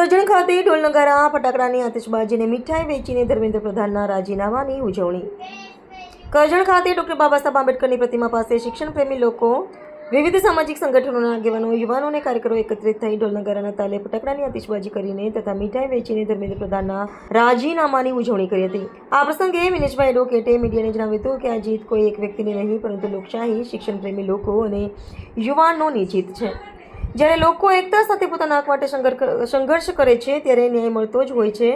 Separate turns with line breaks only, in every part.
કરજણ ખાતે ઢોલ નગારા ફટાકડાની આતિશબાજીને મીઠાઈ વેચીને ધર્મેન્દ્ર પ્રધાનના રાજીનામાની ઉજવણી। કરજણ ખાતે ડોક્ટર બાબા સાહેબ આંબેડકરની પ્રતિમા પાસે શિક્ષણ પ્રેમી લોકો, વિવિધ સામાજિક સંગઠનોના આગેવાનો, યુવાનો અને કાર્યકરો એકત્રિત થઈ ઢોલ નગારાના તાલે ફટાકડાની આતિશબાજી કરીને તથા મીઠાઈ વેચીને ધર્મેન્દ્ર પ્રધાનના રાજીનામાની ઉજવણી કરી હતી। આ પ્રસંગે વિનેશભાઈ એડવોકેટે મીડિયાને જણાવ્યું હતું કે આ જીત કોઈ એક વ્યક્તિની નહીં, પરંતુ લોકશાહી, શિક્ષણ પ્રેમી લોકો અને યુવાનોની જીત છે। જ્યારે લોકો એકતા સાથે પોતાના હક માટે સંઘર્ષ કરે છે ત્યારે ન્યાય મળતો જ હોય છે।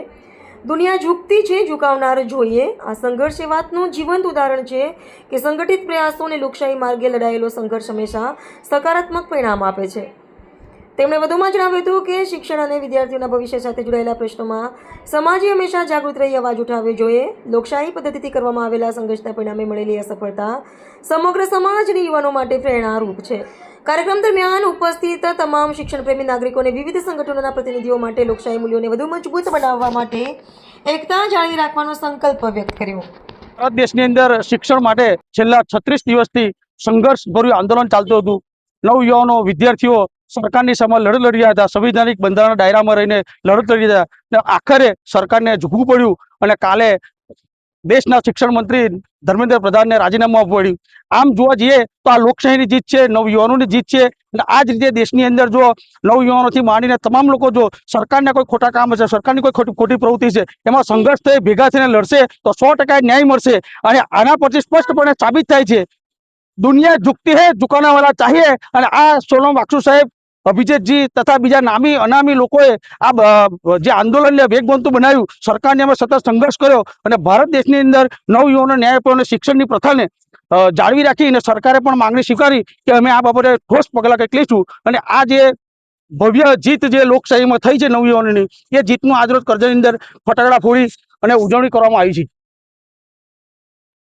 દુનિયા ઝૂકતી છે, ઝુકાવનાર જોઈએ। આ સંઘર્ષ એ વાતનું જીવંત ઉદાહરણ છે કે સંગઠિત પ્રયાસો અને લોકશાહી માર્ગે લડાયેલો સંઘર્ષ હંમેશા સકારાત્મક પરિણામ આપે છે। તેમણે વધુમાં જણાવ્યું હતું કે શિક્ષણ અને વિદ્યાર્થીઓના ભવિષ્ય સાથે જોડાયેલા પ્રશ્નોમાં સમાજે હંમેશા જાગૃત રહી અવાજ ઉઠાવવો જોઈએ। લોકશાહી પદ્ધતિથી કરવામાં આવેલા સંઘર્ષના પરિણામે મળેલી આ સફળતા સમગ્ર સમાજ અને યુવાનો માટે પ્રેરણારૂપ છે। કાર્યક્રમ દરમિયાન ઉપસ્થિત તમામ શિક્ષણ પ્રેમી નાગરિકોને વિવિધ સંગઠનોના પ્રતિનિધિઓ માટે લોકશાહી મૂલ્યોને વધુ મજબૂત બનાવવા માટે એકતા જાળવી રાખવાનો સંકલ્પ વ્યક્ત કર્યો।
ભારત દેશની અંદર શિક્ષણ માટે છેલ્લા 36 દિવસથી સંઘર્ષભર્યું આંદોલન ચાલતું હતું। નવયુવાનો, વિદ્યાર્થીઓ સરકારની સામે લડત લડી રહ્યા હતા, સંવિધાનિક બંધારણના દાયરામાં રહીને લડત લડી રહ્યા હતા। આખરે સરકારને ઝૂકવું પડ્યું અને કાલે દેશના શિક્ષણ મંત્રી ધર્મેન્દ્ર પ્રધાનને રાજીનામું આપવું પડ્યું। આમ જોવા જઈએ તો આ લોકશાહીની જીત છે, નવયુવાનોની જીત છે। અને આ જ રીતે દેશની અંદર જો નવયુવાનોથી માંડીને તમામ લોકો જો સરકારના કોઈ ખોટા કામ હશે, સરકારની કોઈ ખોટી પ્રવૃત્તિ છે, એમાં સંઘર્ષ થઈ ભેગા થઈને લડશે તો 100% ન્યાય મળશે। અને આના પરથી સ્પષ્ટપણે સાબિત થાય છે દુનિયા ઝુકતી હૈ, ઝુકાના વાલા ચાહીએ। અને આ સોનમ વાંગચુક સાહેબ, અભિજીતજી તથા બીજા નામી અનામી લોકોએ આ જે આંદોલનને વેગવંતું બનાવ્યું, સરકારને અમે સતત સંઘર્ષ કર્યો અને ભારત દેશની અંદર નવયુવાનો ન્યાય અને શિક્ષણની પ્રથાને જાળવી રાખી અને સરકારે પણ માંગણી સ્વીકારી કે અમે આ બાબતે ઠોસ પગલાં કંઈક લઈશું। અને આ જે ભવ્ય જીત જે લોકશાહીમાં થઈ છે નવયુવાનોની, એ જીતનું આજરોજ કરજણની અંદર ફટાકડા ફોડી અને ઉજવણી કરવામાં આવી છે।